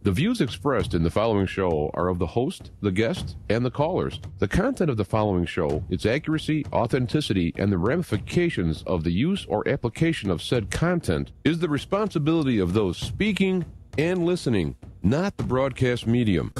The views expressed in the following show are of the host, the guest, and the callers. The content of the following show, its accuracy, authenticity, and the ramifications of the use or application of said content is the responsibility of those speaking and listening, not the broadcast medium.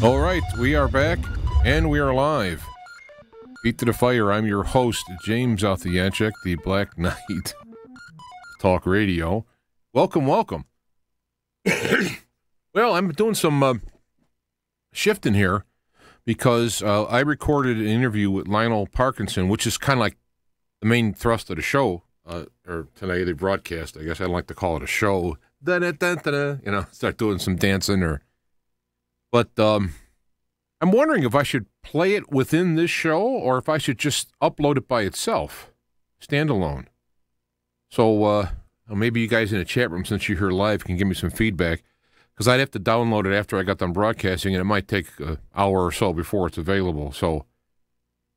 All right, we are back, and we are live. Beat to the Fire, I'm your host, James Altheyanchik, the Black Knight Talk Radio. Welcome, welcome. Well, I'm doing some shifting here because I recorded an interview with Lional Parkinson, which is kind of like the main thrust of the show, or today, the broadcast. I guess I don't like to call it a show. Da-da-da-da-da, start doing some dancing or... But I'm wondering if I should play it within this show or if I should just upload it by itself, standalone. So maybe you guys in the chat room, since you're here live, can give me some feedback, because I'd have to download it after I got done broadcasting, and it might take an hour or so before it's available. So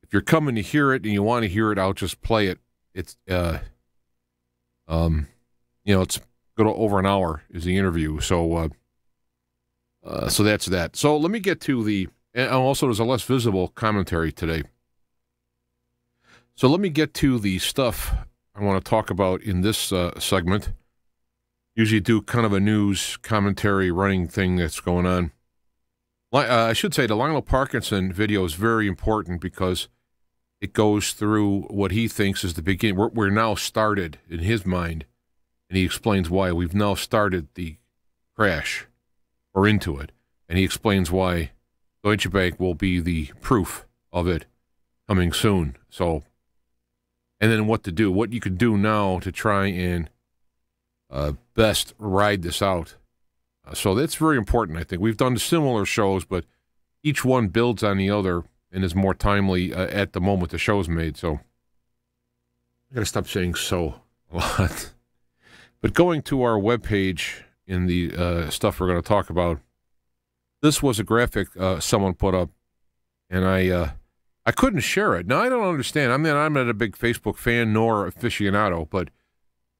if you're coming to hear it and you want to hear it, I'll just play it. It's it's good over an hour is the interview. So that's that. So let me get to the, and also there's a less visible commentary today. So let me get to the stuff I want to talk about in this segment. Usually do kind of a news commentary running thing that's going on. I should say the Lional Parkinson video is very important because it goes through what he thinks is the beginning. We're now started in his mind, and he explains why we've now started the crash. Or into it, and he explains why Deutsche Bank will be the proof of it coming soon. So, and then what to do, what you can do now to try and best ride this out. So that's very important, I think. We've done similar shows, but each one builds on the other and is more timely at the moment the show's made. So I got to stop saying so a lot. But going to our webpage, in the stuff we're going to talk about, this was a graphic someone put up, and I couldn't share it. Now, I don't understand. I mean, I'm not a big Facebook fan nor aficionado, but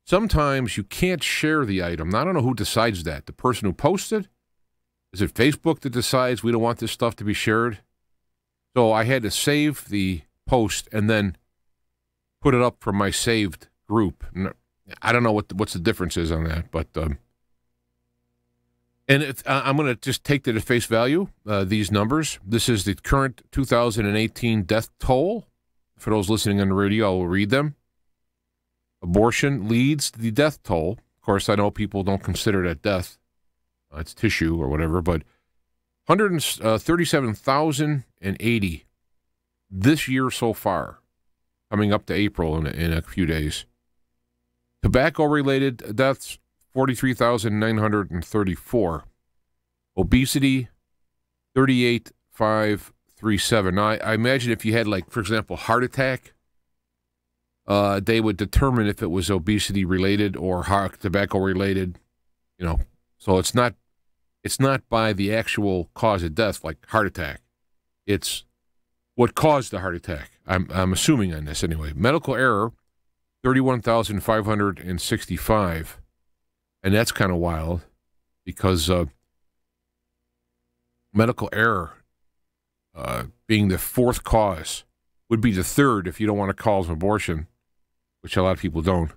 sometimes you can't share the item. Now, I don't know who decides that. The person who posted? Is it Facebook that decides we don't want this stuff to be shared? So I had to save the post and then put it up from my saved group. I don't know what's the difference is on that, but... And I'm going to just take that at face value, these numbers. This is the current 2018 death toll. For those listening on the radio, I will read them. Abortion leads the death toll. Of course, I know people don't consider that death. It's tissue or whatever, but 137,080 this year so far, coming up to April in a few days. Tobacco-related deaths, 43,934. Obesity, 38,537. Now, I imagine if you had, like, for example, heart attack, they would determine if it was obesity-related or tobacco-related. So it's not by the actual cause of death, like heart attack. It's what caused the heart attack. I'm assuming on this anyway. Medical error, 31,565. And that's kind of wild because medical error being the fourth cause would be the third if you don't want to cause an abortion, which a lot of people don't.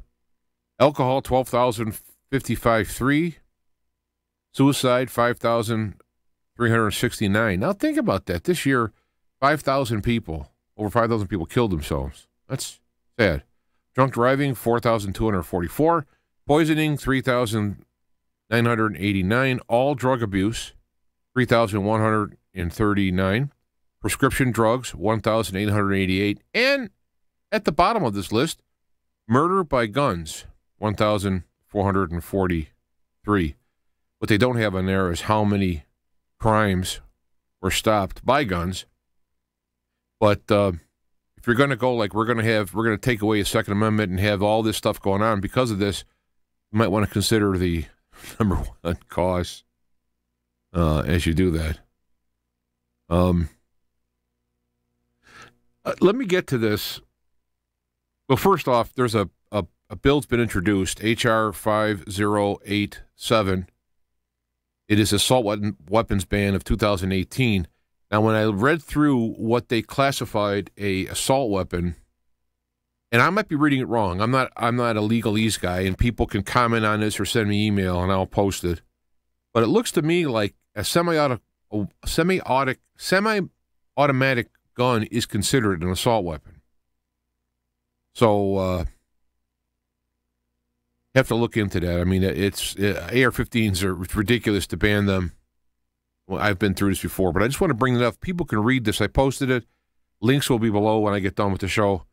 Alcohol, 12,055.3. Suicide, 5,369. Now think about that. This year, 5,000 people, over 5,000 people killed themselves. That's sad. Drunk driving, 4,244. Poisoning, 3,989. All drug abuse, 3,139. Prescription drugs, 1,888. And at the bottom of this list, murder by guns, 1,443. What they don't have on there is how many crimes were stopped by guns. But if you're going to go like we're going to take away a Second Amendment and have all this stuff going on because of this, you might want to consider the Number one cause as you do that. Let me get to this. Well, first off, there's a bill's been introduced, H.R. 5087. It is assault weapons ban of 2018. Now, when I read through what they classified a assault weapon, and I might be reading it wrong. I'm not a legalese guy, and people can comment on this or send me email, and I'll post it. But it looks to me like a semi-automatic gun is considered an assault weapon. So have to look into that. I mean, AR-15s are ridiculous to ban them. Well, I've been through this before, but I just want to bring it up. People can read this. I posted it. Links will be below when I get done with the show.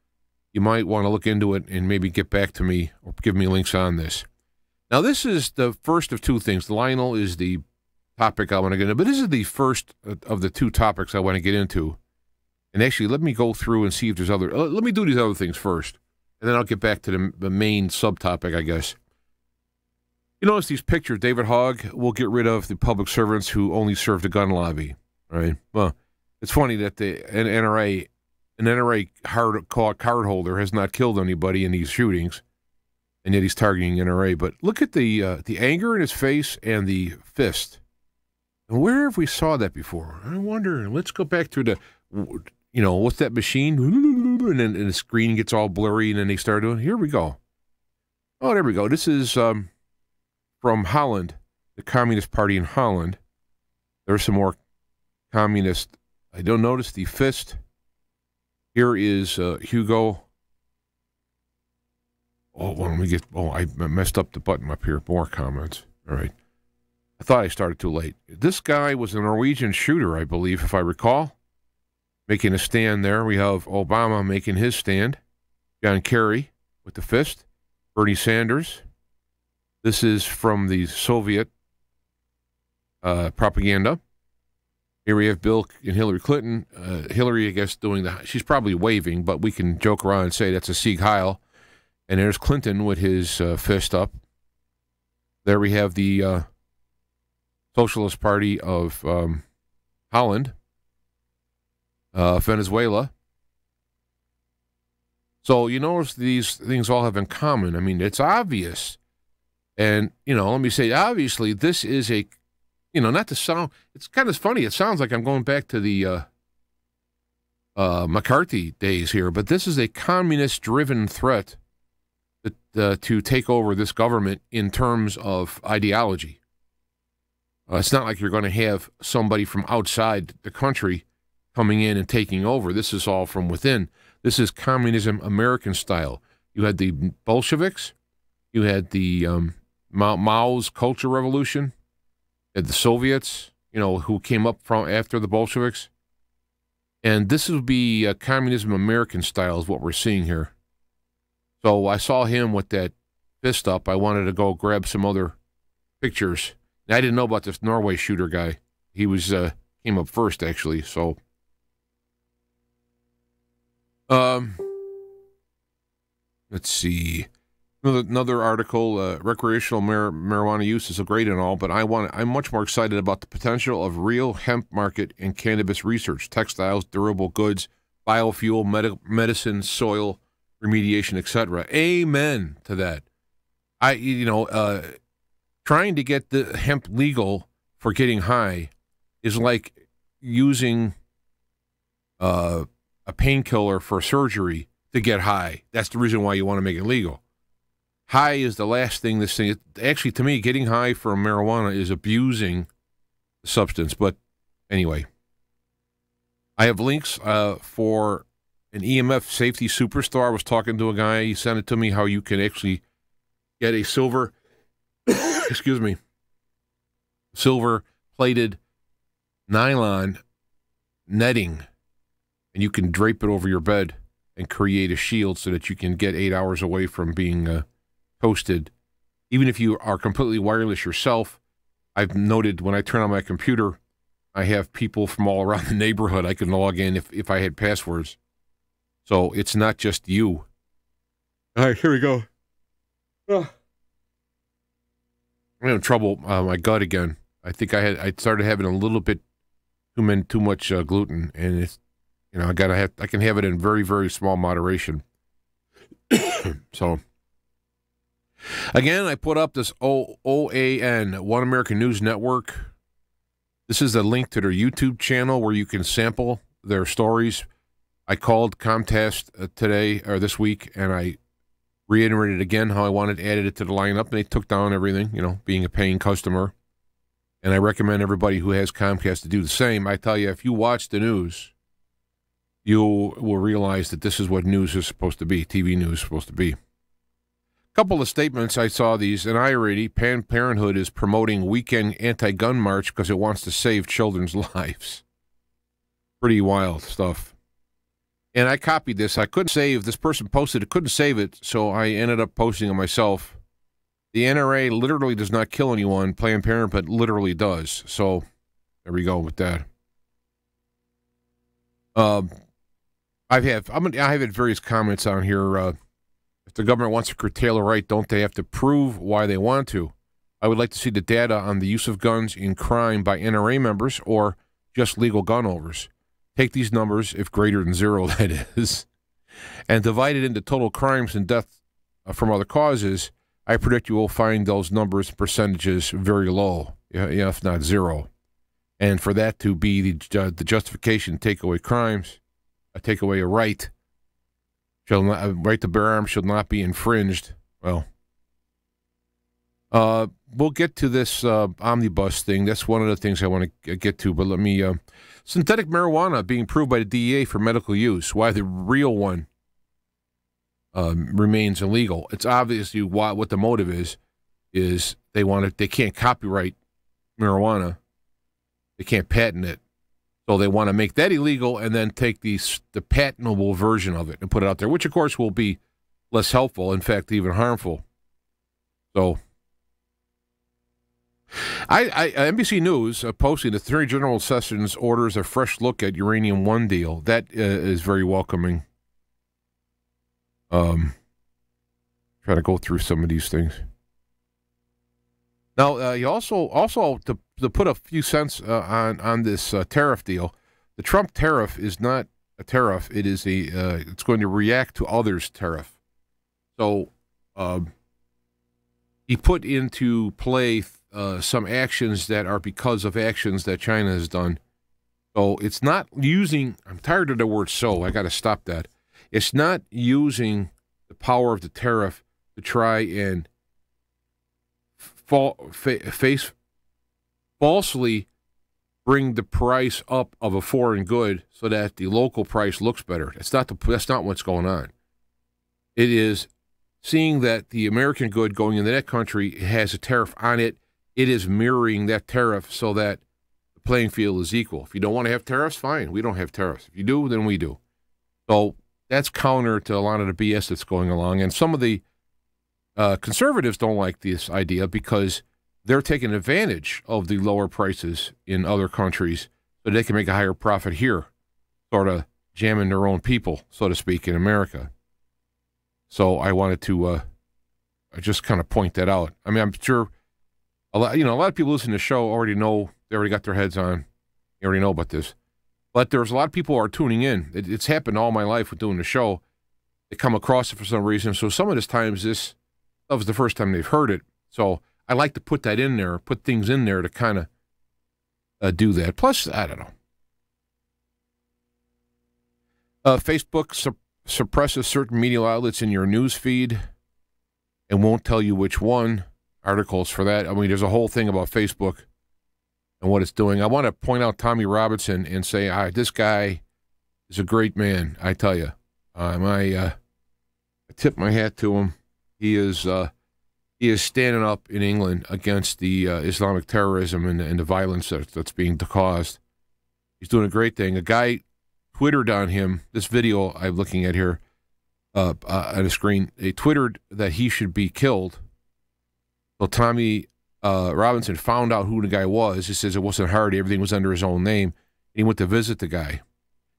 You might want to look into it and maybe get back to me or give me links on this. Now, this is the first of two things. Lionel is the topic I want to get into, but this is the first of the two topics I want to get into. And actually, let me go through and see if there's other... Let me do these other things first, and then I'll get back to the main subtopic, I guess. You notice these pictures, David Hogg will get rid of the public servants who only serve the gun lobby, right? Well, it's funny that an NRA card holder has not killed anybody in these shootings, and yet he's targeting NRA. But look at the anger in his face and the fist. And where have we saw that before? I wonder. Let's go back to the, what's that machine? And then the screen gets all blurry, and then they start doing, here we go. Oh, there we go. This is from Holland, the Communist Party in Holland. There's some more communist. I don't notice the fist. Here is Hugo. I messed up the button up here. More comments. All right. I thought I started too late. This guy was a Norwegian shooter, I believe, if I recall, making a stand there. We have Obama making his stand. John Kerry with the fist. Bernie Sanders. This is from the Soviet propaganda. Here we have Bill and Hillary Clinton. Hillary, I guess, she's probably waving, but we can joke around and say that's a Sieg Heil. And there's Clinton with his fist up. There we have the Socialist Party of Holland, Venezuela. So you notice these things all have in common. I mean, it's obvious. And, let me say, obviously, this is a, not to sound, it's kind of funny. It sounds like I'm going back to the McCarthy days here, but this is a communist-driven threat to take over this government in terms of ideology. It's not like you're going to have somebody from outside the country coming in and taking over. This is all from within. This is communism American style. You had the Bolsheviks. You had the Mao's Culture Revolution. You had the Soviets, who came up from after the Bolsheviks. And this would be communism American style is what we're seeing here. So I saw him with that fist up. I wanted to go grab some other pictures. And I didn't know about this Norway shooter guy. He was came up first, actually. So, let's see. Another article, recreational marijuana use is great and all, but I'm much more excited about the potential of real hemp market and cannabis research, textiles, durable goods, biofuel, medicine, soil remediation, etc. Amen to that. Trying to get the hemp legal for getting high is like using a painkiller for surgery to get high. That's the reason why you want to make it legal. High is the last thing this thing... Actually, to me, getting high from marijuana is abusing the substance. But anyway, I have links for an EMF safety superstar. I was talking to a guy. He sent it to me how you can actually get a silver... excuse me. Silver-plated nylon netting. And you can drape it over your bed and create a shield so that you can get 8 hours away from being... toasted. Even if you are completely wireless yourself, I've noted when I turn on my computer, I have people from all around the neighborhood I can log in if I had passwords. So it's not just you. All right, here we go. I'm having trouble my gut again. I think I started having a little bit too much gluten, and it's I can have it in very, very small moderation. So again, I put up this OAN, One American News Network. This is a link to their YouTube channel where you can sample their stories. I called Comcast today or this week, and I reiterated again how I added it to the lineup, and they took down everything, being a paying customer. And I recommend everybody who has Comcast to do the same. I tell you, if you watch the news, you will realize that this is what news is supposed to be, TV news is supposed to be. Couple of statements I saw these. In Iowa, Planned Parenthood is promoting weekend anti-gun march because it wants to save children's lives. Pretty wild stuff. And I copied this. I couldn't save. This person posted it, couldn't save it, so I ended up posting it myself. The NRA literally does not kill anyone. Planned Parenthood literally does. So there we go with that. I have had various comments on here. If the government wants to curtail a right, don't they have to prove why they want to? I would like to see the data on the use of guns in crime by NRA members or just legal gun owners. Take these numbers, if greater than 0, that is, and divide it into total crimes and death from other causes. I predict you will find those numbers, percentages, very low, if not 0. And for that to be the justification, take away crimes, take away a right, right to bear arms shall not be infringed. Well, we'll get to this Omnibus thing. That's one of the things I want to get to, but let me... synthetic marijuana being approved by the DEA for medical use. Why the real one remains illegal. It's obviously what the motive is they can't copyright marijuana. They can't patent it. So they want to make that illegal and then take the patentable version of it and put it out there, which of course will be less helpful, in fact, even harmful. So NBC News posting the Attorney General Sessions orders a fresh look at Uranium One deal. That is very welcoming. Try to go through some of these things. Now, you also to put a few cents on this tariff deal. The Trump tariff is not a tariff. It is it's going to react to others' tariff. So he put into play some actions that are because of actions that China has done. So it's not using, I'm tired of the word so, I got to stop that. It's not using the power of the tariff to try and falsely bring the price up of a foreign good so that the local price looks better. That's not what's going on. It is seeing that the American good going into that country has a tariff on it. It is mirroring that tariff so that the playing field is equal. If you don't want to have tariffs, fine. We don't have tariffs. If you do, then we do. So that's counter to a lot of the BS that's going along. And some of the conservatives don't like this idea because they're taking advantage of the lower prices in other countries so they can make a higher profit here, sort of jamming their own people, so to speak, in America. So I wanted to just kind of point that out. I mean, I'm sure a lot of people listening to the show already know, they already got their heads on, they already know about this. But there's a lot of people who are tuning in. It's happened all my life with doing the show. They come across it for some reason. So some of this times that was the first time they've heard it. So I like to put that in there, put things in there to kind of do that. Plus, I don't know. Facebook suppresses certain media outlets in your news feed and won't tell you which one. Articles for that. I mean, there's a whole thing about Facebook and what it's doing. I want to point out Tommy Robinson and say, this guy is a great man, I tell you. I tip my hat to him. He is standing up in England against the Islamic terrorism and the violence that's being caused. He's doing a great thing. A guy Twittered on him, this video I'm looking at here on the screen, they Twittered that he should be killed. So Tommy Robinson found out who the guy was. He says it wasn't hard. Everything was under his own name. He went to visit the guy.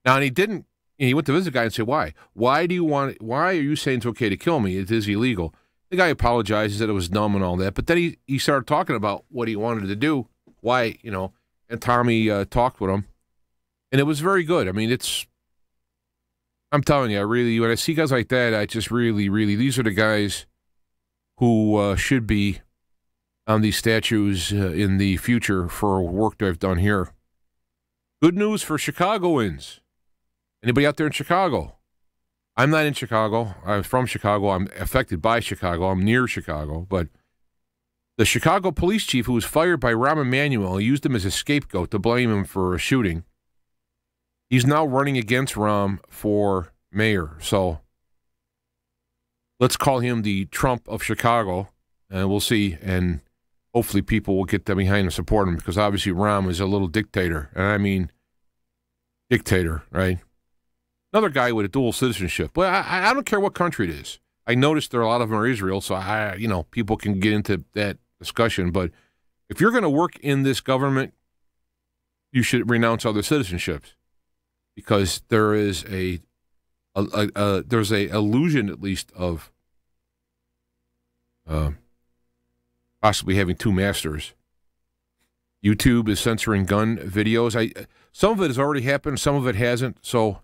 Now, and he went to visit the guy and said, why? Why are you saying it's okay to kill me? It is illegal. The guy apologized, that it was dumb and all that. But then he started talking about what he wanted to do, why, and Tommy talked with him. And it was very good. I mean, I'm telling you, when I see guys like that, I just really, these are the guys who should be on these statues in the future for work that I've done here. Good news for Chicagoans. Anybody out there in Chicago? I'm not in Chicago. I'm from Chicago. I'm affected by Chicago. I'm near Chicago. But the Chicago police chief, who was fired by Rahm Emanuel, used him as a scapegoat to blame him for a shooting. He's now running against Rahm for mayor. So let's call him the Trump of Chicago, and we'll see. And hopefully people will get behind and support him, because obviously Rahm is a little dictator. And I mean dictator, right? Another guy with a dual citizenship. But I don't care what country it is. I noticed there are a lot of them are Israel, so people can get into that discussion. But if you're going to work in this government, you should renounce other citizenships, because there is there's a illusion, at least, of possibly having two masters. YouTube is censoring gun videos. Some of it has already happened, some of it hasn't. So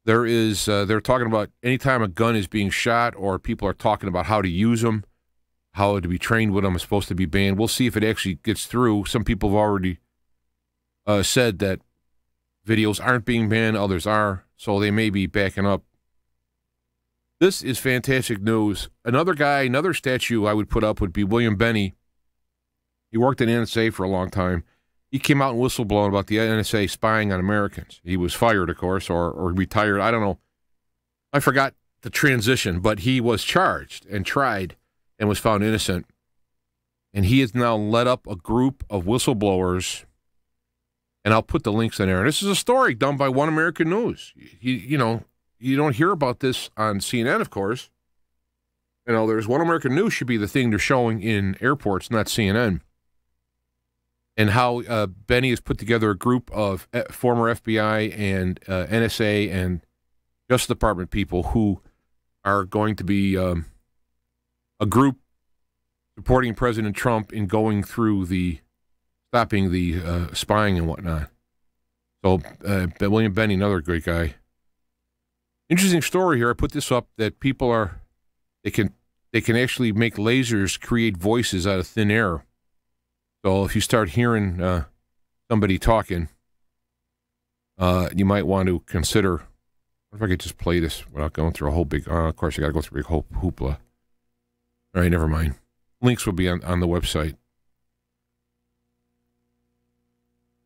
they're talking about anytime a gun is being shot, or people are talking about how to use them, how to be trained with them is supposed to be banned. We'll see if it actually gets through. Some people have already said that videos aren't being banned, others are, so they may be backing up. This is fantastic news. Another statue I would put up would be William Benny. He worked at NSA for a long time. He came out and whistleblowing about the NSA spying on Americans. He was fired, of course, or retired. I don't know. I forgot the transition, but he was charged and tried and was found innocent. And he has now led up a group of whistleblowers, and I'll put the links in there. And this is a story done by One American News. You don't hear about this on CNN, of course. There's One American News should be the thing they're showing in airports, not CNN. And how Benny has put together a group of former FBI and NSA and Justice Department people who are going to be a group supporting President Trump in going through stopping the spying and whatnot. So William Benny, another great guy. Interesting story here. I put this up that people they can actually make lasers create voices out of thin air. So if you start hearing somebody talking, you might want to consider, what if I could just play this without going through a whole big, of course I got to go through a big hoopla. All right, never mind. Links will be on the website.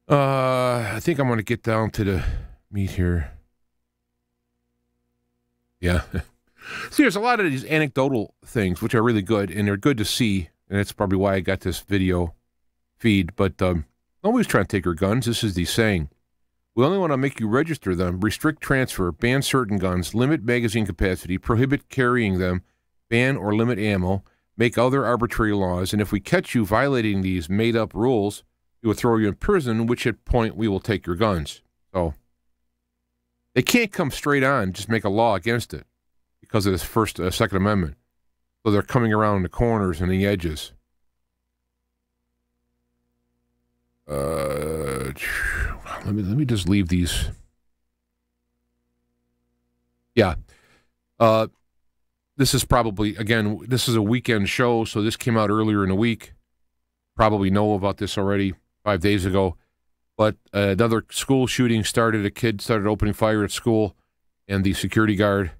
I think I'm going to get down to the meat here. Yeah. See, there's a lot of these anecdotal things, which are really good, and they're good to see, and that's probably why I got this video feed. But nobody's trying to take your guns. This is the saying. We only want to make you register them, restrict transfer, ban certain guns, limit magazine capacity, prohibit carrying them, ban or limit ammo, make other arbitrary laws, and if we catch you violating these made-up rules, we will throw you in prison, which at point we will take your guns. So they can't come straight on, just make a law against it because of this Second Amendment. So they're coming around the corners and the edges. Let me just leave these. Yeah. This is probably, again, this is a weekend show, so this came out earlier in the week. Probably know about this already 5 days ago. But another school shooting started. A kid started opening fire at school, and the security guard,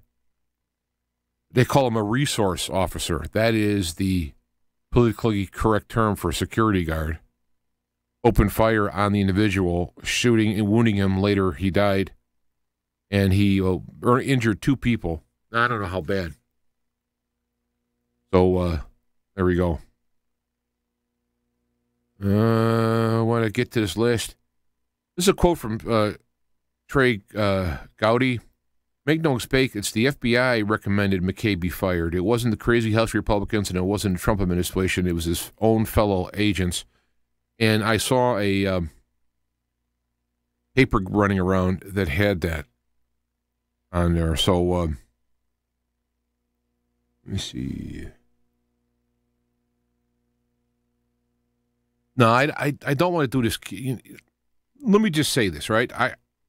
they call him a resource officer. That is the politically correct term for a security guard. Opened fire on the individual, shooting and wounding him. Later, he died, and he injured two people. I don't know how bad. So, there we go. I want to get to this list. This is a quote from Trey Gowdy. Make no mistake, it's the FBI recommended McCabe be fired. It wasn't the crazy House Republicans, and it wasn't the Trump administration. It was his own fellow agents. And I saw a paper running around that had that on there. So, let me see. No, I don't want to do this. Let me just say this, right?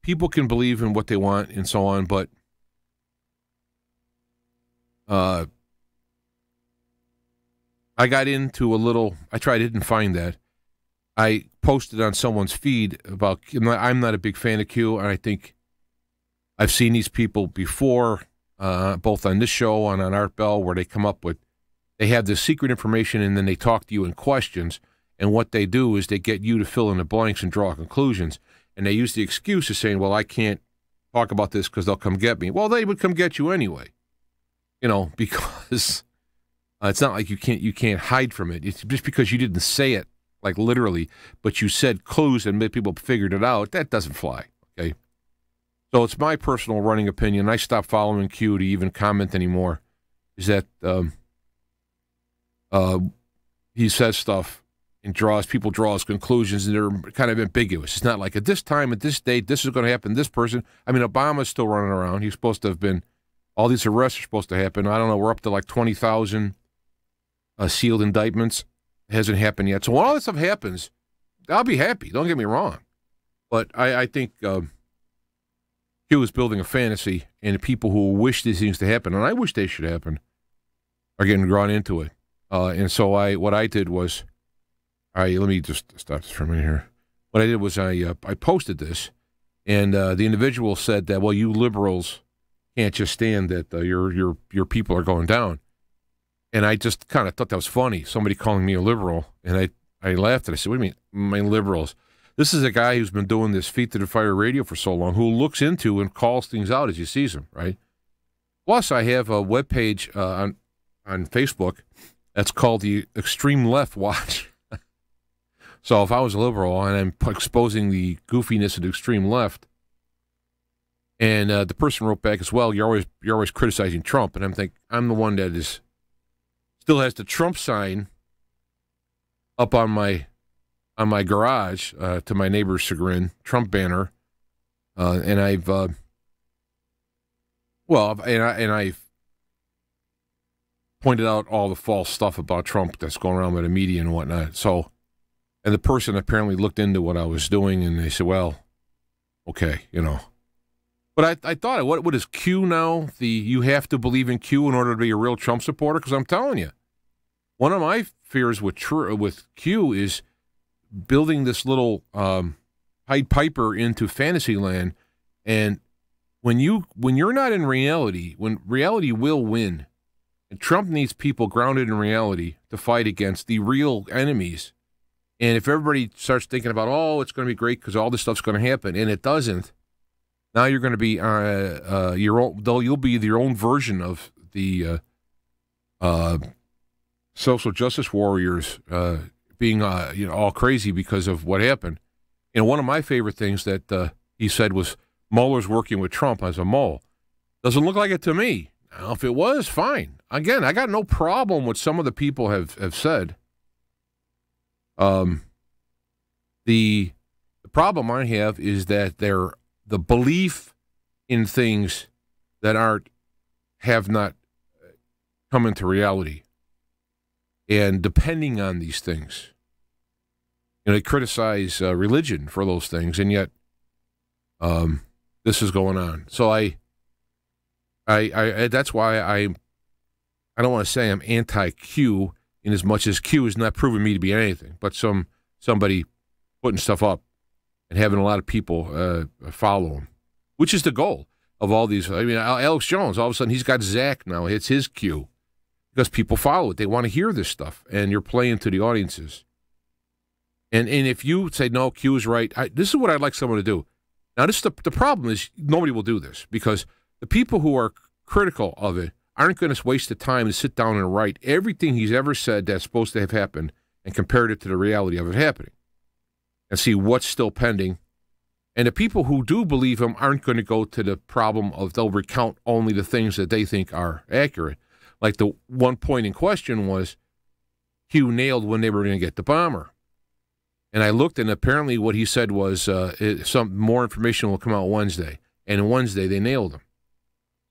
People can believe in what they want and so on, but I got into a little. I didn't find that. I posted on someone's feed about. I'm not a big fan of Q, and I think I've seen these people before, both on this show and on Art Bell, where they come up with. They have this secret information, and then they talk to you in questions. And what they do is they get you to fill in the blanks and draw conclusions. And they use the excuse of saying, well, I can't talk about this because they'll come get me. Well, they would come get you anyway, because it's not like you can't hide from it. It's just because you didn't say it, like literally, but you said clues and people figured it out. That doesn't fly, okay? So it's my personal running opinion. I stopped following Q to even comment anymore, is that he says stuff and people draws conclusions, and they're kind of ambiguous. It's not like at this time, at this date, this is going to happen, this person. I mean, Obama's still running around. He's supposed to have been, all these arrests are supposed to happen. I don't know, we're up to like 20,000 sealed indictments. It hasn't happened yet. So when all this stuff happens, I'll be happy. Don't get me wrong. But I think Q is building a fantasy, and the people who wish these things to happen, and I wish they should happen, are getting drawn into it. And so what I did was, let me just stop this for a minute here. What I did was I posted this, and the individual said that, well, you liberals can't just stand that your people are going down. And I just kind of thought that was funny, somebody calling me a liberal. And I laughed, and I said, what do you mean, my liberals? This is a guy who's been doing this Feet to the Fire radio for so long, who looks into and calls things out as he sees them, right? Plus, I have a webpage on Facebook that's called the Extreme Left Watch. So if I was a liberal and I'm exposing the goofiness of the extreme left, and the person wrote back as well, you're always criticizing Trump, and I'm the one that still has the Trump sign up on my garage, to my neighbor's chagrin, Trump banner, and I've I've pointed out all the false stuff about Trump that's going around with the media and whatnot. So. And the person apparently looked into what I was doing, and they said, well, okay, But I thought, what is Q now? You have to believe in Q in order to be a real Trump supporter? Because I'm telling you, one of my fears with Q is building this little Pied Piper into fantasy land. And when you're not in reality, when reality will win, and Trump needs people grounded in reality to fight against the real enemies. And if everybody starts thinking about, oh, it's going to be great because all this stuff's going to happen, and it doesn't, now you're going to be you'll be your own version of the social justice warriors being all crazy because of what happened. And one of my favorite things that he said was Mueller's working with Trump as a mole. Doesn't look like it to me. Now, if it was, fine. Again, I got no problem with some of the people have said. The problem I have is that the belief in things that have not come into reality, and depending on these things, they criticize religion for those things, and yet this is going on. So I that's why I don't want to say I'm anti-Q. In as much as Q has not proven me to be anything, but somebody putting stuff up and having a lot of people follow him, which is the goal of all these. I mean, Alex Jones, all of a sudden he's got Zach now. It's his Q because people follow it. They want to hear this stuff, and you're playing to the audiences. And if you say, no, Q is right, this is what I'd like someone to do. Now, the problem is nobody will do this because the people who are critical of it aren't going to waste the time to sit down and write everything he's ever said that's supposed to have happened and compared it to the reality of it happening and see what's still pending. And the people who do believe him aren't going to go to the problem of they'll recount only the things that they think are accurate. Like the one point in question was Q nailed when they were going to get the bomber. And I looked, and apparently what he said was some more information will come out Wednesday. And on Wednesday, they nailed him.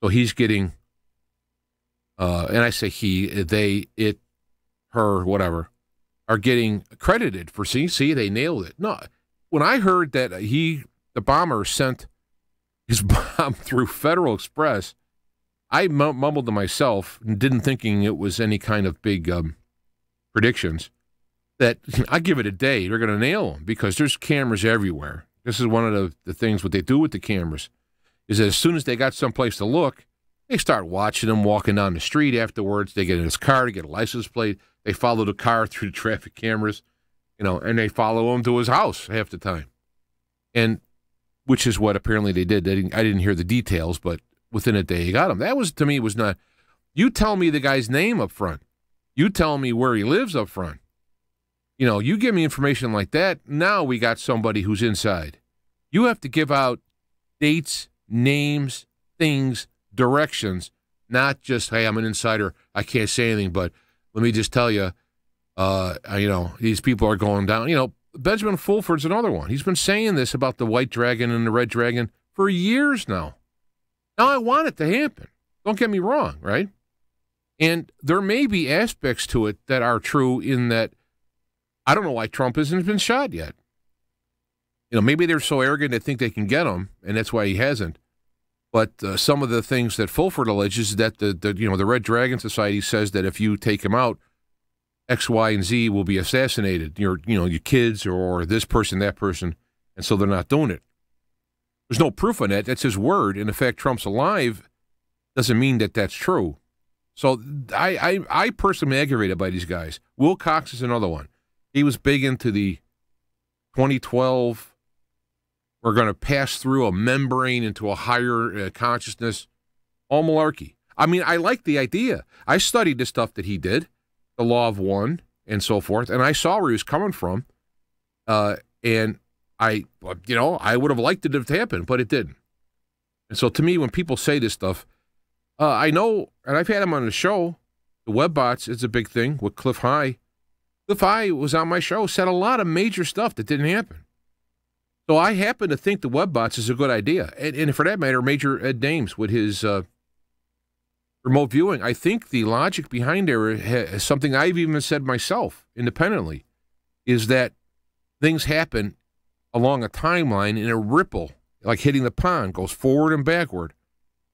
So he's getting... and I say he, they, it, her, whatever. are getting credited for, see, they nailed it. No, when I heard that the bomber sent his bomb through Federal Express, I mumbled to myself, didn't thinking it was any kind of big predictions, that I give it a day. They're going to nail them because there's cameras everywhere. This is one of the things what they do with the cameras is that as soon as they got someplace to look, they start watching him walking down the street afterwards. They get in his car to get a license plate. They follow the car through the traffic cameras, and they follow him to his house half the time. And which is what apparently they did. I didn't hear the details, but within a day he got him. That was, to me, was not, you tell me the guy's name up front. You tell me where he lives up front. You give me information like that, now we got somebody who's inside. You have to give out dates, names, things, directions, not just, hey, I'm an insider, I can't say anything, but let me just tell you, these people are going down. Benjamin Fulford's another one. He's been saying this about the white dragon and the red dragon for years now. Now, I want it to happen. Don't get me wrong, right? And there may be aspects to it that are true in that I don't know why Trump hasn't been shot yet. Maybe they're so arrogant they think they can get him, and that's why he hasn't. But some of the things that Fulford alleges is that the Red Dragon Society says that if you take him out, X, Y, and Z will be assassinated. Your kids or this person, that person, and so they're not doing it. There's no proof on that. That's his word. And the fact Trump's alive doesn't mean that that's true. So I personally am aggravated by these guys. Will Cox is another one. He was big into the 2012, we're going to pass through a membrane into a higher consciousness. All malarkey. I mean, I like the idea. I studied the stuff that he did, the Law of One and so forth, and I saw where he was coming from. And I would have liked it to have happened, but it didn't. And so to me, when people say this stuff, I know, and I've had him on the show, the web bots is a big thing with Cliff High. Cliff High was on my show, said a lot of major stuff that didn't happen. So I happen to think the web bots is a good idea. And for that matter, Major Ed Dames with his remote viewing, I think the logic behind there is something I've even said myself independently, is that things happen along a timeline in a ripple, like hitting the pond, goes forward and backward.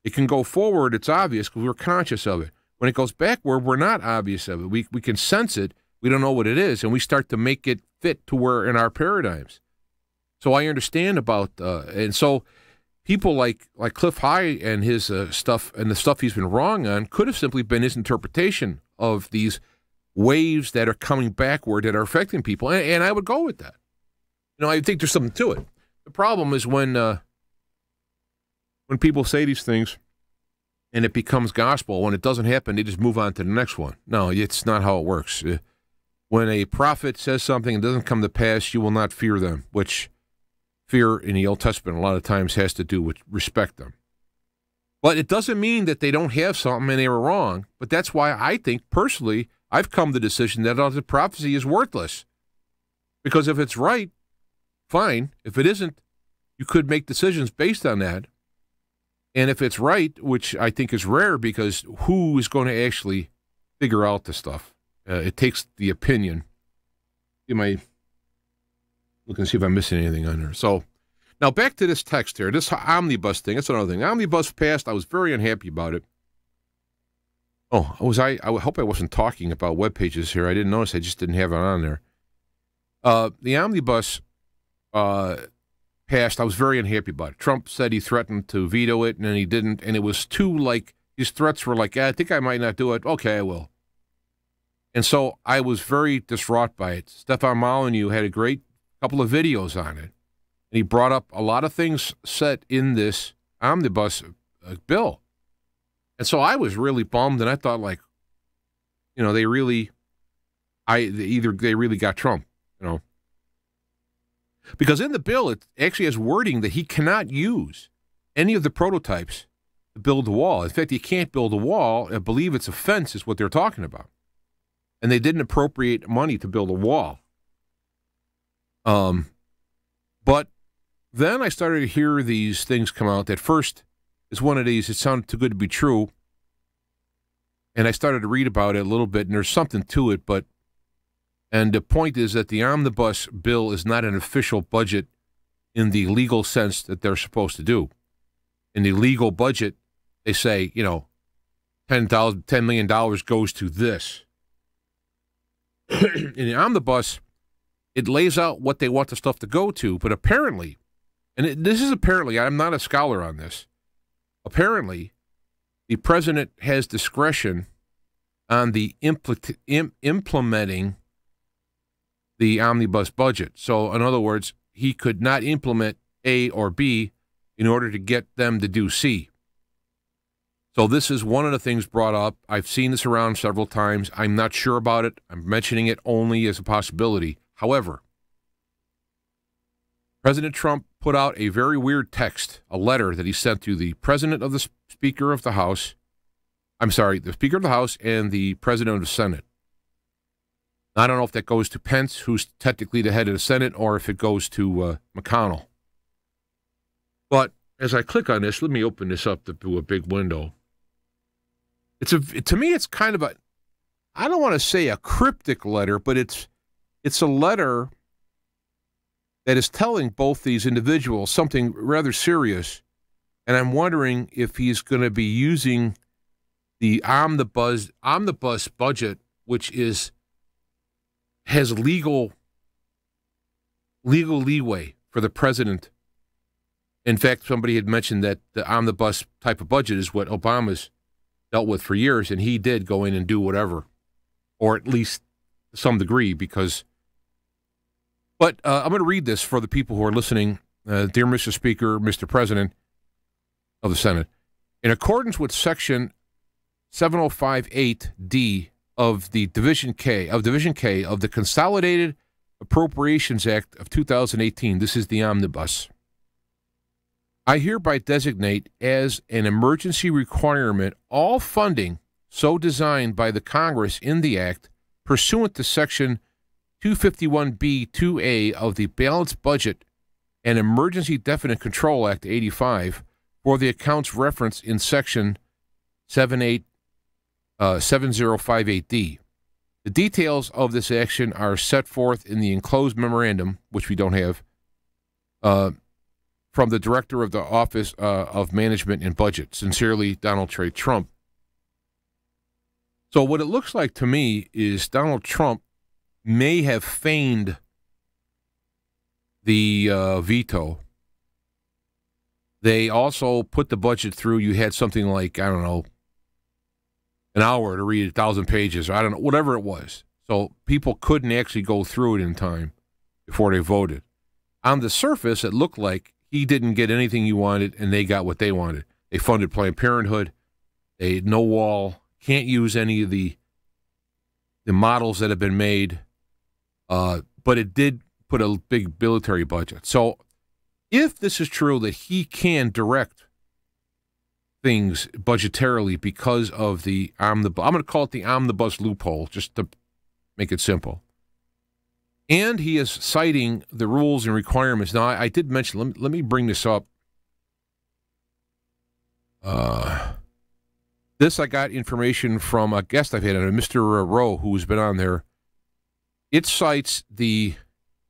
It can go forward, it's obvious because we're conscious of it. When it goes backward, we're not obvious of it. We can sense it, we don't know what it is, and we start to make it fit to where in our paradigms. So I understand about, and so people like Cliff High and his stuff and the stuff he's been wrong on could have simply been his interpretation of these waves that are coming backward that are affecting people, and I would go with that. I think there's something to it. The problem is when people say these things and it becomes gospel, when it doesn't happen, they just move on to the next one. No, it's not how it works. When a prophet says something and doesn't come to pass, you will not fear them, which fear in the Old Testament a lot of times has to do with respect them. But it doesn't mean that they don't have something and they were wrong. But that's why I think, personally, I've come to the decision that the prophecy is worthless. Because if it's right, fine. If it isn't, you could make decisions based on that. And if it's right, which I think is rare, because who is going to actually figure out the stuff? It takes the opinion. You might look and see if I'm missing anything on there. So now back to this text here, this Omnibus thing. That's another thing. Omnibus passed. I was very unhappy about it. Oh, I hope I wasn't talking about web pages here. I didn't notice. I just didn't have it on there. The Omnibus passed. I was very unhappy about it. Trump said he threatened to veto it, and then he didn't. And it was his threats were like, I think I might not do it. Okay, I will. And so I was very distraught by it. Stefan Molyneux had a great couple of videos on it. And he brought up a lot of things set in this omnibus bill. And so I was really bummed, and I thought, they really got Trump, Because in the bill, it actually has wording that he cannot use any of the prototypes to build the wall. In fact, he can't build a wall. I believe it's a fence is what they're talking about. And they didn't appropriate money to build a wall. But then I started to hear these things come out. At first, it's one of these, it sounded too good to be true. And I started to read about it a little bit, and there's something to it, but And the point is that the omnibus bill is not an official budget in the legal sense that they're supposed to do. In the legal budget, they say, $10 million goes to this. In the omnibus, it lays out what they want the stuff to go to, but apparently, this is apparently, I'm not a scholar on this, apparently, the president has discretion on the implementing the omnibus budget. So, in other words, he could not implement A or B in order to get them to do C. So this is one of the things brought up. I've seen this around several times. I'm not sure about it. I'm mentioning it only as a possibility. However, President Trump put out a very weird text, a letter that he sent to the president of the Speaker of the House. The Speaker of the House and the President of the Senate. I don't know if that goes to Pence, who's technically the head of the Senate, or if it goes to McConnell. But as I click on this, let me open this up to a big window. To me, it's kind of I don't want to say a cryptic letter, but it's a letter that is telling both these individuals something rather serious. And I'm wondering if he's going to be using the omnibus budget, which has legal leeway for the president. In fact, somebody had mentioned that the omnibus type of budget is what Obama's dealt with for years, and he did go in and do whatever, or at least to some degree, because... But I'm going to read this for the people who are listening. Dear Mr. Speaker, Mr. President of the Senate, in accordance with Section 7058D of the Division K of the Consolidated Appropriations Act of 2018, this is the omnibus, I hereby designate as an emergency requirement all funding so designed by the Congress in the Act pursuant to Section 251B2A of the Balanced Budget and Emergency Deficit Control Act 85 for the accounts referenced in Section 7058D. The details of this action are set forth in the enclosed memorandum, which we don't have, from the Director of the Office of Management and Budget. Sincerely, Donald J. Trump. So what it looks like to me is Donald Trump may have feigned the veto. They also put the budget through. You had something like, I don't know, an hour to read 1,000 pages, or I don't know, whatever it was. So people couldn't actually go through it in time before they voted. On the surface, it looked like he didn't get anything he wanted, and they got what they wanted. They funded Planned Parenthood. They no wall, can't use any of the models that have been made, but it did put a big military budget. So if this is true that he can direct things budgetarily because of the omnibus, I'm going to call it the omnibus loophole, just to make it simple. And he is citing the rules and requirements. Now, I did mention, let me bring this up. This I got information from a guest I've had, Mr. Rowe, who's been on there. It cites the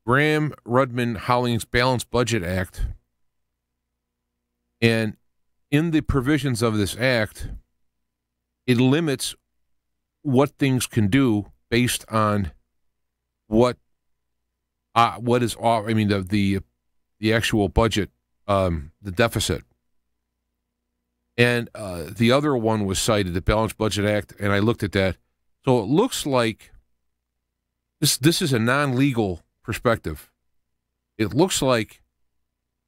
Graham-Rudman-Hollings Balanced Budget Act. And in the provisions of this act, it limits what things can do based on what is, I mean, the actual budget, the deficit. And the other one was cited, the Balanced Budget Act, and I looked at that. So it looks like this is a non-legal perspective. It looks like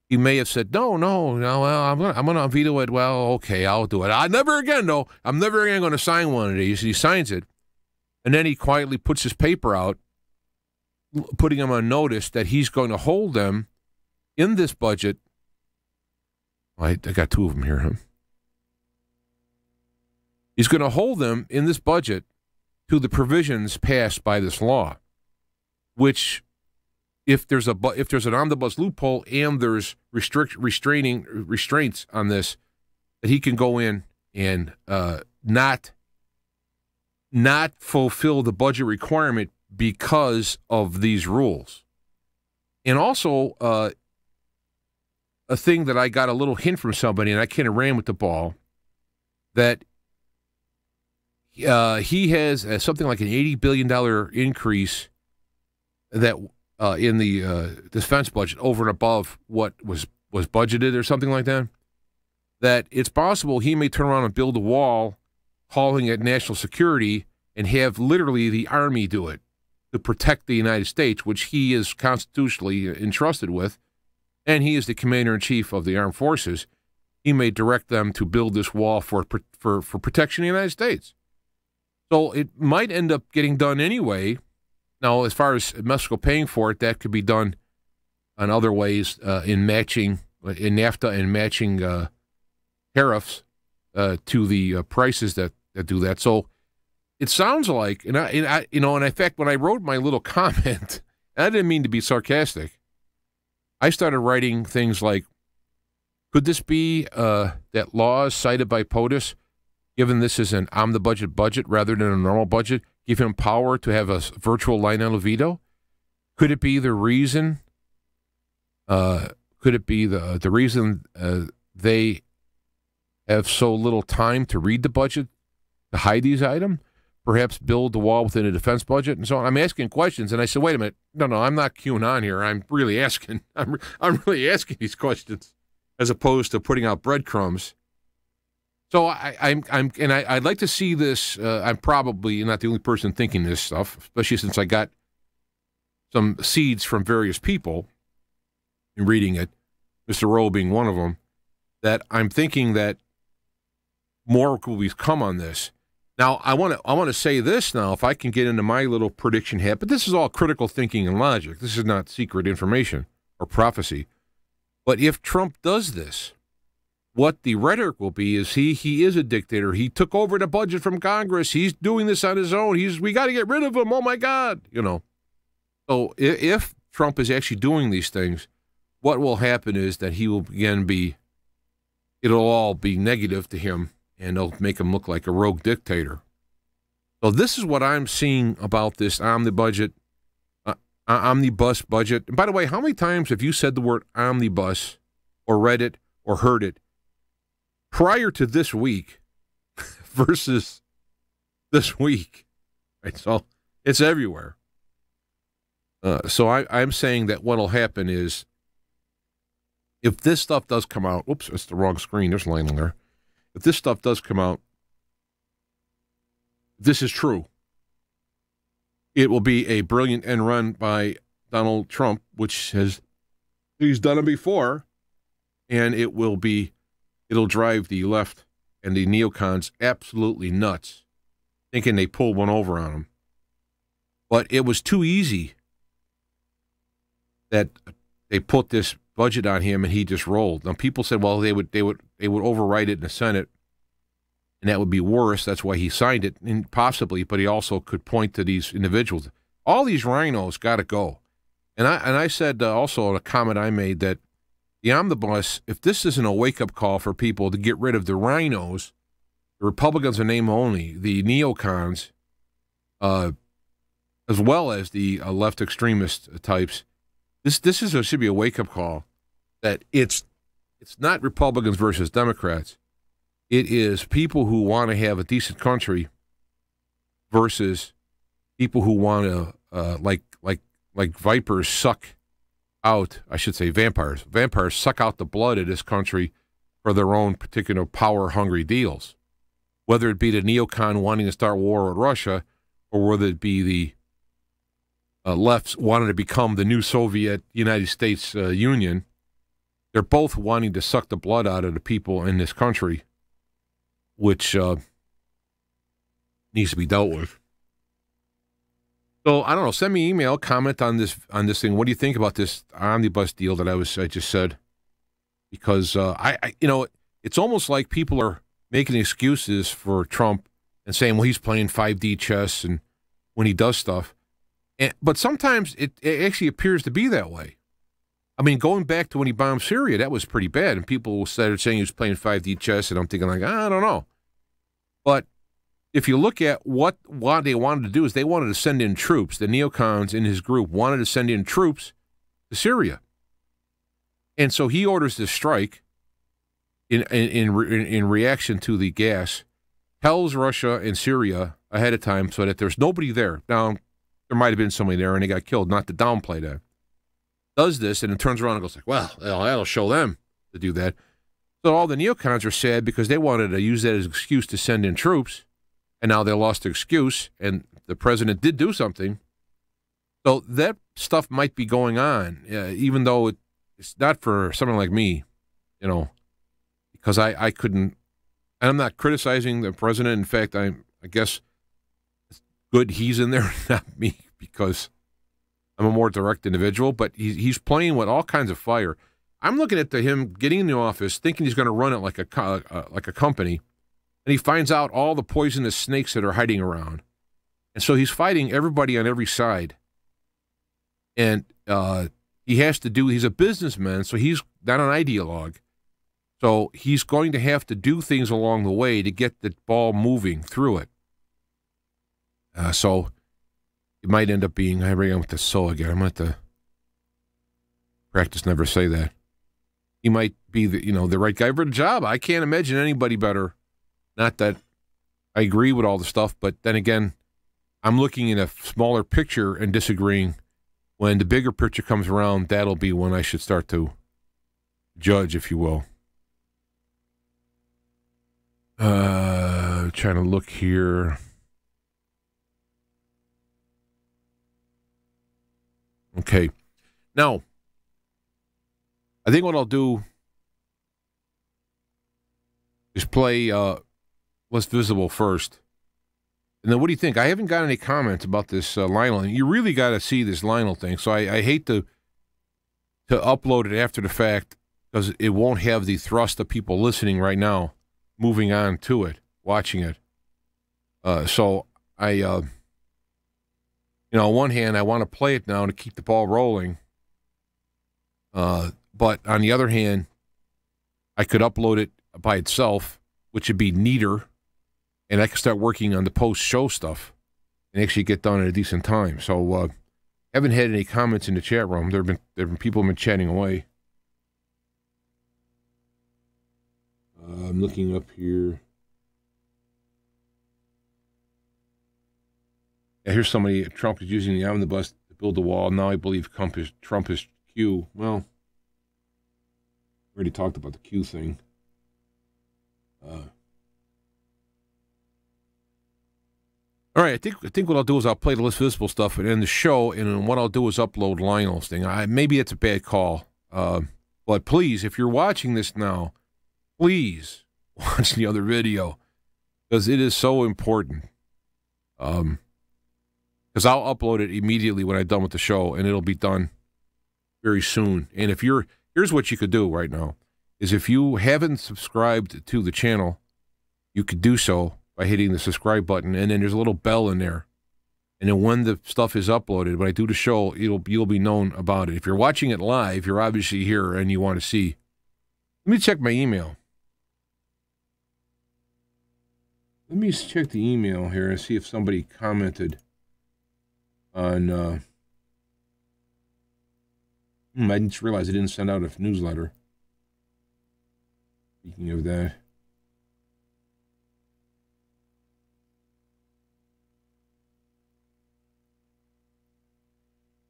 he may have said, no, well, I'm gonna veto it. Well, okay, I'll do it. I'm never again going to sign one of these. He signs it, and then he quietly puts his paper out, putting them on notice that he's going to hold them in this budget. I got two of them here, huh? He's going to hold them in this budget to the provisions passed by this law, which, if there's an omnibus loophole and there's restraints on this, that he can go in and not fulfill the budget requirement because of these rules. And also, a thing that I got a little hint from somebody, and I kind of ran with the ball, that he has something like an $80 billion increase that in the defense budget over and above what was budgeted or something like that, that it's possible he may turn around and build a wall calling it national security and have literally the Army do it to protect the United States, which he is constitutionally entrusted with, and he is the commander-in-chief of the armed forces. He may direct them to build this wall for protection of the United States. So it might end up getting done anyway. Now, as far as Mexico paying for it, that could be done in other ways in NAFTA and matching tariffs to the prices that do that. So it sounds like, and in fact, when I wrote my little comment, and I didn't mean to be sarcastic, I started writing things like, could this be that laws cited by POTUS, given this is an omnibus budget rather than a normal budget, give him power to have a virtual Lionel veto? Could it be the reason? Could it be the reason they have so little time to read the budget to hide these items? Perhaps build the wall within a defense budget and so on. I'm asking questions, and I said, "Wait a minute, no, I'm not queuing on here. I'm really asking. I'm really asking these questions, as opposed to putting out breadcrumbs." So I'd like to see this. I'm probably not the only person thinking this stuff, especially since I got some seeds from various people in reading it, Mr. Rowe being one of them, that I'm thinking that more will come on this. Now, I want to say this now, if I can get into my little prediction hat, but this is all critical thinking and logic. This is not secret information or prophecy. But if Trump does this, what the rhetoric will be is he is a dictator. He took over the budget from Congress. He's doing this on his own. We got to get rid of him. Oh, my God. So if Trump is actually doing these things, what will happen is that he will again it'll all be negative to him, and it'll make him look like a rogue dictator. So this is what I'm seeing about this omnibus budget. And by the way, how many times have you said the word omnibus or read it or heard it prior to this week versus this week? Right, so it's everywhere. So I'm saying that what will happen is, if this stuff does come out, oops, it's the wrong screen. There's Lionel there. If this stuff does come out, this is true. It will be a brilliant end run by Donald Trump, which he's done it before, and it'll drive the left and the neocons absolutely nuts, thinking they pulled one over on them. But it was too easy that they put this budget on him and he just rolled. Now people said, well, they would overwrite it in the Senate, and that would be worse. That's why he signed it, and possibly. But he also could point to these individuals. All these rhinos got to go. And I said also in a comment I made that the omnibus, if this isn't a wake up call for people to get rid of the rhinos, the Republicans in name only, the neocons, as well as the left extremist types. This should be a wake-up call that it's not Republicans versus Democrats. It is people who want to have a decent country versus people who want to, like vipers suck out, I should say vampires. Vampires suck out the blood of this country for their own particular power-hungry deals, whether it be the neocon wanting to start war with Russia or whether it be the lefts wanted to become the new Soviet United States Union. They're both wanting to suck the blood out of the people in this country, which needs to be dealt with. So I don't know. Send me an email, comment on this thing. What do you think about this omnibus deal that I just said? Because it's almost like people are making excuses for Trump and saying, well, he's playing 5D chess and when he does stuff. But sometimes it actually appears to be that way. I mean, going back to when he bombed Syria, that was pretty bad. And people started saying he was playing 5D chess, and I'm thinking, like, I don't know. But if you look at what they wanted to do is they wanted to send in troops. The neocons in his group wanted to send in troops to Syria. And so he orders this strike in reaction to the gas, tells Russia and Syria ahead of time so that there's nobody there. Now, there might have been somebody there and they got killed, not to downplay that. Does this and it turns around and goes like, well, that'll show them to do that. So all the neocons are sad because they wanted to use that as an excuse to send in troops, and now they lost their excuse, and the president did do something. So that stuff might be going on, even though it's not for someone like me, because I couldn't, and I'm not criticizing the president. In fact, I guess it's good he's in there, not me, because I'm a more direct individual, but he's playing with all kinds of fire. I'm looking at him getting in the office, thinking he's going to run it like a company, and he finds out all the poisonous snakes that are hiding around. And so he's fighting everybody on every side. And he's a businessman, so he's not an ideologue. So he's going to have to do things along the way to get the ball moving through it. So it might end up being, I bring up the so again. I'm going to have to practice never say that. He might be the right guy for the job. I can't imagine anybody better. Not that I agree with all the stuff, but then again, I'm looking at a smaller picture and disagreeing. When the bigger picture comes around, that'll be when I should start to judge, if you will. Trying to look here. Okay. Now, I think what I'll do is play Less Visible first. And then what do you think? I haven't got any comments about this Lionel. You really got to see this Lionel thing. So I hate to upload it after the fact because it won't have the thrust of people listening right now, moving on to it, watching it. So I, on one hand, I want to play it now to keep the ball rolling. But on the other hand, I could upload it by itself, which would be neater, and I could start working on the post-show stuff and actually get done at a decent time. So, haven't had any comments in the chat room. There have been people who've been chatting away. I'm looking up here. Yeah, here's somebody. Trump is using the Omnibus to build a wall. Now I believe Trump is Q. Well, we already talked about the Q thing. All right, I think what I'll do is I'll play the Less Visible stuff and end the show, and what I'll do is upload Lionel's thing. Maybe it's a bad call, but please, if you're watching this now, please watch the other video because it is so important. Because I'll upload it immediately when I'm done with the show, and it'll be done very soon. And here's what you could do right now, is if you haven't subscribed to the channel, you could do so by hitting the subscribe button, and then there's a little bell in there. And then when the stuff is uploaded, when I do the show, you'll be known about it. If you're watching it live, you're obviously here and you want to see. Let me check my email. Let me check the email here and see if somebody commented on... I just realized I didn't send out a newsletter. Speaking of that.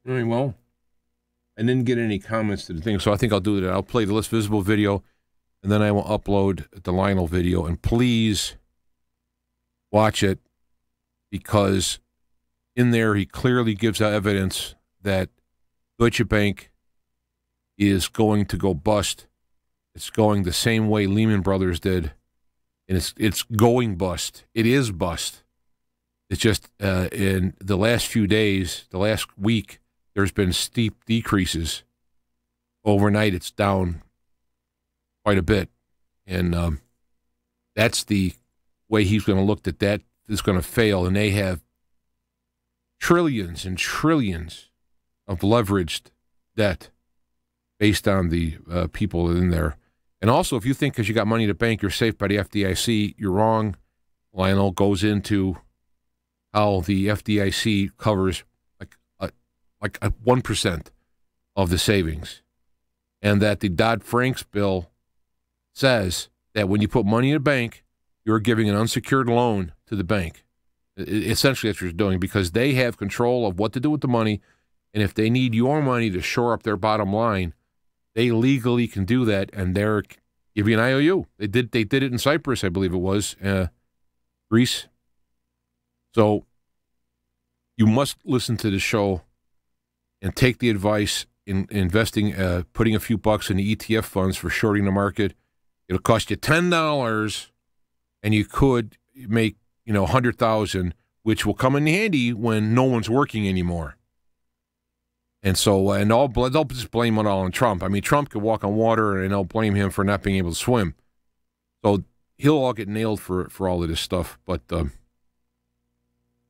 All right, well, I didn't get any comments to the thing, so I think I'll do that. I'll play the Less Visible video, and then I will upload the Lionel video. And please watch it, because in there he clearly gives out evidence that Deutsche Bank is going to go bust. It's going the same way Lehman Brothers did, and it's going bust. It is bust. It's just in the last few days, the last week, there's been steep decreases. Overnight, it's down quite a bit. And that's the way he's going to look at that is going to fail. And they have trillions and trillions of leveraged debt based on the people in there. And also, if you think because you got money in the bank, you're safe by the FDIC, you're wrong. Lionel goes into how the FDIC covers like 1% of the savings, and that the Dodd-Frank bill says that when you put money in a bank, you're giving an unsecured loan to the bank. Essentially, that's what you're doing, because they have control of what to do with the money, and if they need your money to shore up their bottom line, they legally can do that, and they're giving an IOU. They did it in Cyprus, I believe it was, Greece. So you must listen to the show and take the advice in investing, putting a few bucks in the ETF funds for shorting the market. It'll cost you $10, and you could make, $100,000, which will come in handy when no one's working anymore. And so, they'll just blame it all on Trump. I mean, Trump could walk on water, and they'll blame him for not being able to swim. So he'll all get nailed for all of this stuff. But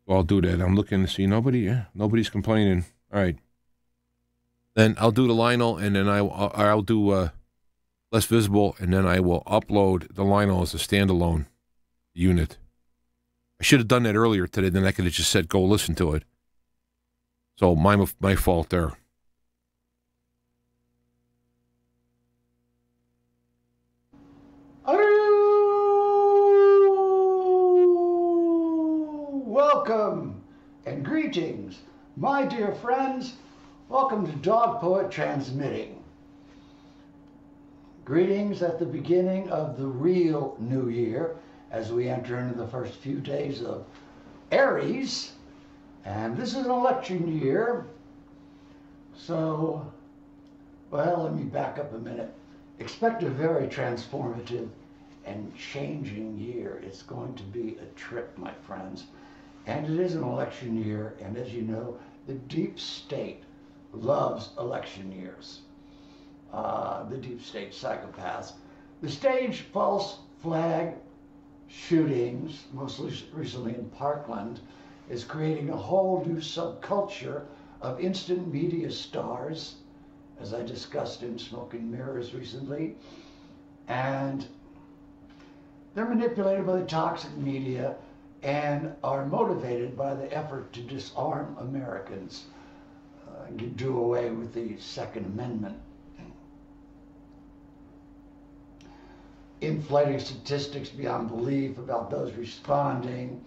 I'll do that. I'm looking to see nobody's complaining. All right. Then I'll do the Lionel, and then I'll do Less Visible, and then I will upload the Lionel as a standalone unit. I should have done that earlier today. Then I could have just said, go listen to it. So my fault there. Welcome and greetings, my dear friends. Welcome to Dog Poet Transmitting. Greetings at the beginning of the real new year as we enter into the first few days of Aries. And this is an election year. So, well, let me back up a minute. Expect a very transformative and changing year. It's going to be a trip, my friends. And it is an election year, and as you know, the deep state loves election years. The deep state psychopaths. The stage false flag shootings, most recently in Parkland, is creating a whole new subculture of instant media stars, as I discussed in Smoke and Mirrors recently. And they're manipulated by the toxic media and are motivated by the effort to disarm Americans and do away with the Second Amendment. Inflating statistics beyond belief about those responding.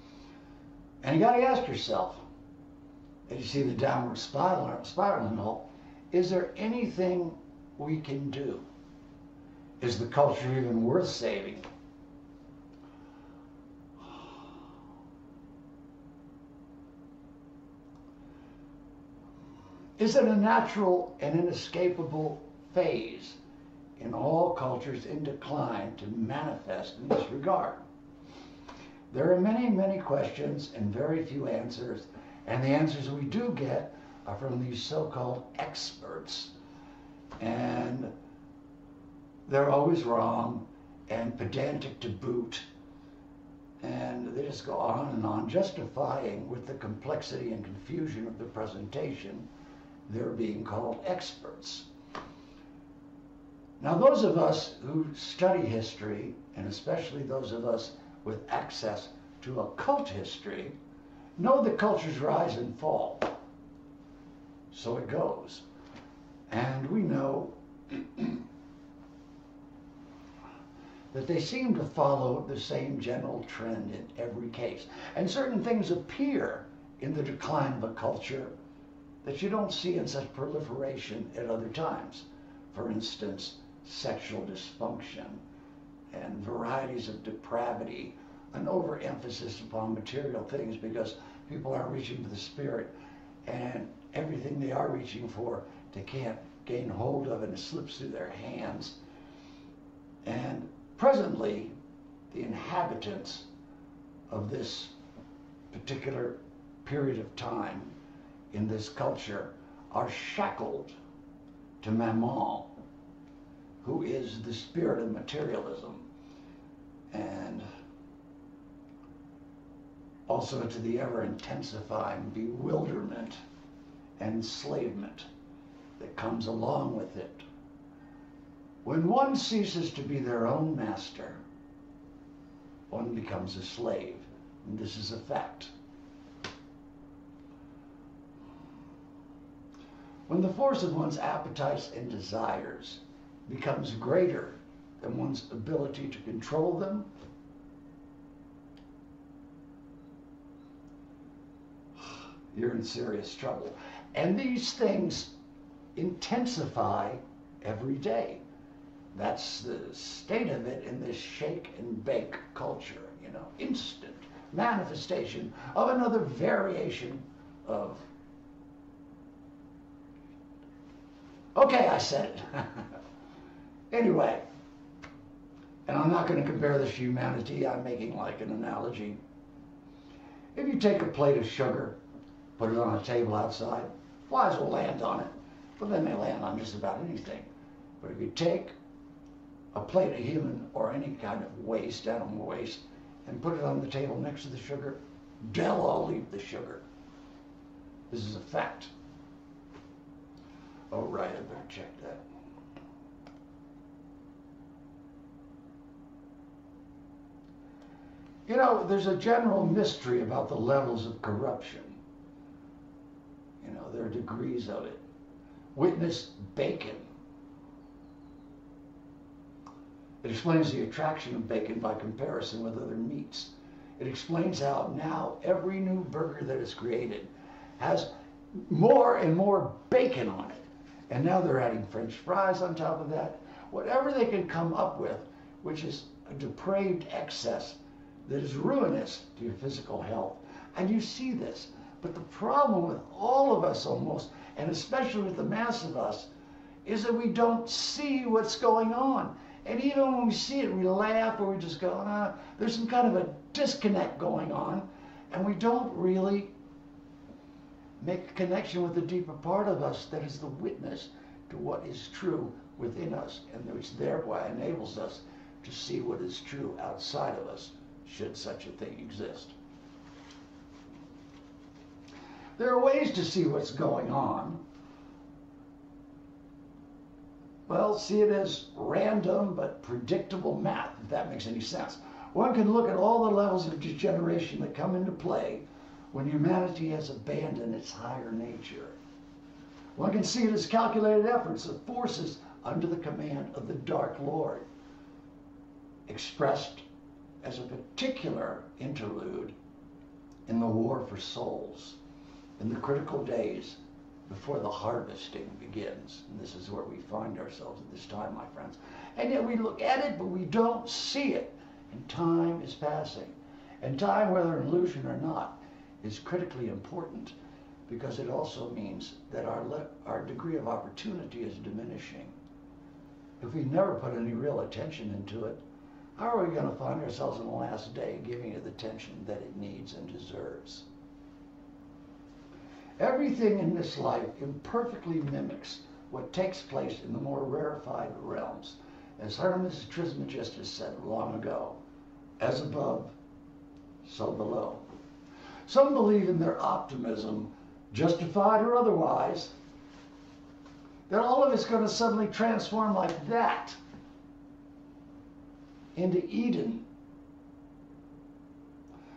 And you got to ask yourself, as you see the downward spiraling hole, is there anything we can do? Is the culture even worth saving? Is it a natural and inescapable phase in all cultures in decline to manifest in this regard? There are many, many questions and very few answers, and the answers we do get are from these so-called experts, and they're always wrong and pedantic to boot, and they just go on, justifying with the complexity and confusion of the presentation they're being called experts. Now, those of us who study history, and especially those of us with access to occult history, know that cultures rise and fall. So it goes. And we know that they seem to follow the same general trend in every case. And certain things appear in the decline of a culture that you don't see in such proliferation at other times. For instance, sexual dysfunction and varieties of depravity, an overemphasis upon material things because people aren't reaching for the spirit, and everything they are reaching for, they can't gain hold of, and it slips through their hands. And presently, the inhabitants of this particular period of time in this culture are shackled to Mammon, who is the spirit of materialism, and also to the ever-intensifying bewilderment and enslavement that comes along with it. When one ceases to be their own master, one becomes a slave. And this is a fact. When the force of one's appetites and desires becomes greater than one's ability to control them, you're in serious trouble. And these things intensify every day. That's the state of it in this shake and bake culture, you know, instant manifestation of another variation of. Okay, I said it. Anyway, and I'm not going to compare this to humanity, I'm making like an analogy. If you take a plate of sugar, put it on a table outside, flies will land on it, but they may land on just about anything. But if you take a plate of human or any kind of waste, animal waste, and put it on the table next to the sugar, they'll all eat the sugar. This is a fact. Oh, right, I better check that. You know, there's a general mystery about the levels of corruption. You know, there are degrees of it. Witness bacon. It explains the attraction of bacon by comparison with other meats. It explains how now every new burger that is created has more and more bacon on it. And now they're adding French fries on top of that. Whatever they can come up with, which is a depraved excess that is ruinous to your physical health. And you see this. But the problem with all of us almost, and especially with the mass of us, is that we don't see what's going on. And even when we see it, we laugh or we just go, there's some kind of a disconnect going on. And we don't really make a connection with the deeper part of us that is the witness to what is true within us, and which thereby enables us to see what is true outside of us, should such a thing exist. There are ways to see what's going on. Well, see it as random but predictable math, if that makes any sense. One can look at all the levels of degeneration that come into play when humanity has abandoned its higher nature. One can see it as calculated efforts of forces under the command of the Dark Lord, expressed as a particular interlude in the war for souls, in the critical days before the harvesting begins. And this is where we find ourselves at this time, my friends. And yet we look at it, but we don't see it. And time is passing. And time, whether an illusion or not, is critically important, because it also means that our degree of opportunity is diminishing. If we never put any real attention into it, how are we going to find ourselves in the last day giving it the attention that it needs and deserves? Everything in this life imperfectly mimics what takes place in the more rarefied realms. As Hermes Trismegistus said long ago, as above, so below. Some believe in their optimism, justified or otherwise, that all of it's going to suddenly transform like that into Eden.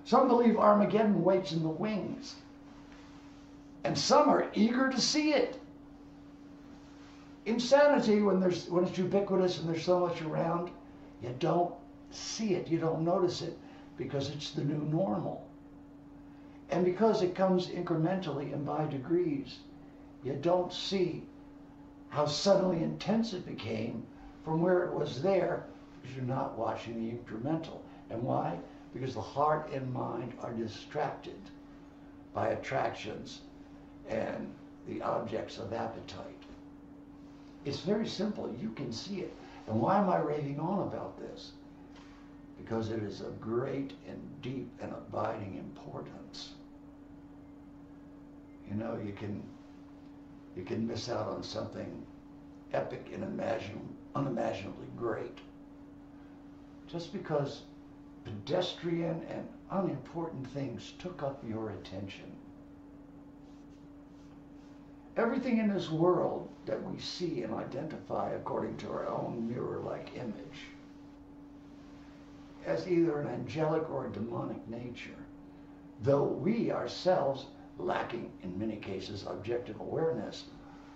Some believe Armageddon waits in the wings, and some are eager to see it. Insanity, when it's ubiquitous and there's so much around, you don't see it, you don't notice it, because it's the new normal. And because it comes incrementally and by degrees, you don't see how suddenly intense it became from where it was there, because you're not watching the incremental. And why? Because the heart and mind are distracted by attractions and the objects of appetite. It's very simple. You can see it. And why am I raving on about this? Because it is of great and deep and abiding importance. You know, you can miss out on something epic and unimaginably great just because pedestrian and unimportant things took up your attention. Everything in this world that we see and identify according to our own mirror-like image as either an angelic or a demonic nature. though we ourselves, lacking in many cases objective awareness,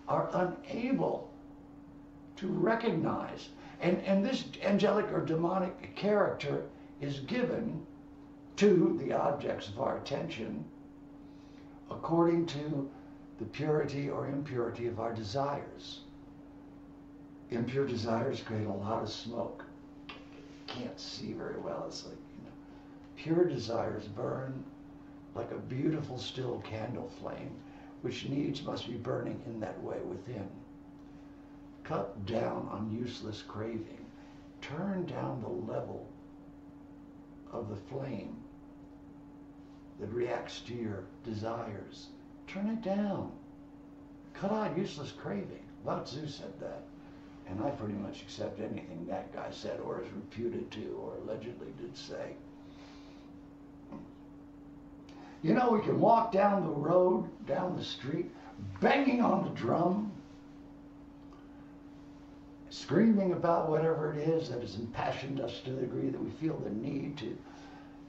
are unable to recognize. And this angelic or demonic character is given to the objects of our attention according to the purity or impurity of our desires. Impure desires create a lot of smoke. Can't see very well. It's like, pure desires burn like a beautiful still candle flame, which needs must be burning in that way within. Cut down on useless craving. Turn down the level of the flame that reacts to your desires. Turn it down. Cut out useless craving. Lao Tzu said that. And I pretty much accept anything that guy said or is reputed to or allegedly did say. You know, we can walk down the road, down the street, banging on the drum, screaming about whatever it is that has impassioned us to the degree that we feel the need to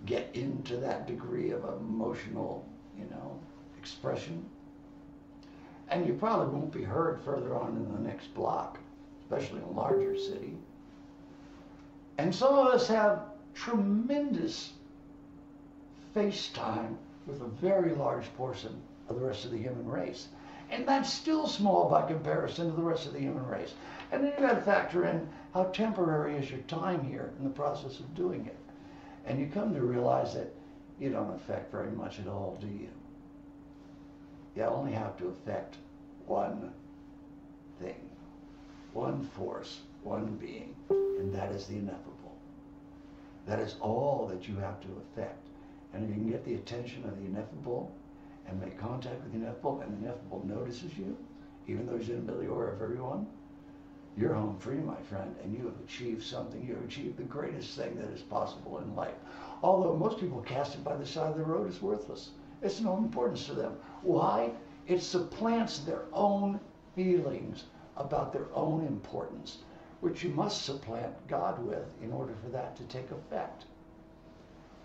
get into that degree of emotional, expression. And you probably won't be heard further on in the next block, especially in a larger city. And some of us have tremendous face time with a very large portion of the rest of the human race. And that's still small by comparison to the rest of the human race. And then you've got to factor in how temporary is your time here in the process of doing it. And you come to realize that you don't affect very much at all, do you? You only have to affect one thing, one force, one being, and that is the ineffable. That is all that you have to affect. And if you can get the attention of the ineffable and make contact with the ineffable, and the ineffable notices you, even though he's in the aura of everyone, you're home free, my friend, and you have achieved something. You have achieved the greatest thing that is possible in life. Although most people cast it by the side of the road as worthless. It's no importance to them. Why? It supplants their own feelings about their own importance, which you must supplant God with in order for that to take effect.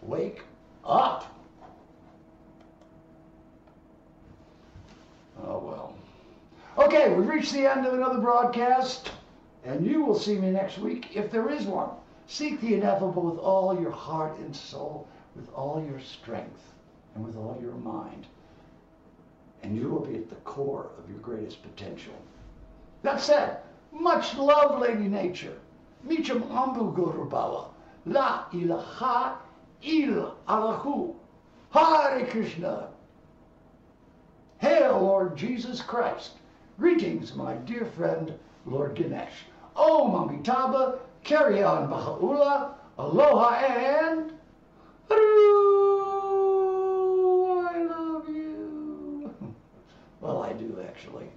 Wake up! Oh, well. Okay, we've reached the end of another broadcast, and you will see me next week, if there is one. Seek the ineffable with all your heart and soul, with all your strength, and with all your mind. And you will be at the core of your greatest potential. That said, much love, Lady Nature. Micham Ambu Gurubawa. La ilaha il Allahu. Hare Krishna. Hail, Lord Jesus Christ. Greetings, my dear friend, Lord Ganesh. Om Amitabha, carry on Baha'u'llah, aloha, and I love you. Well, I do, actually.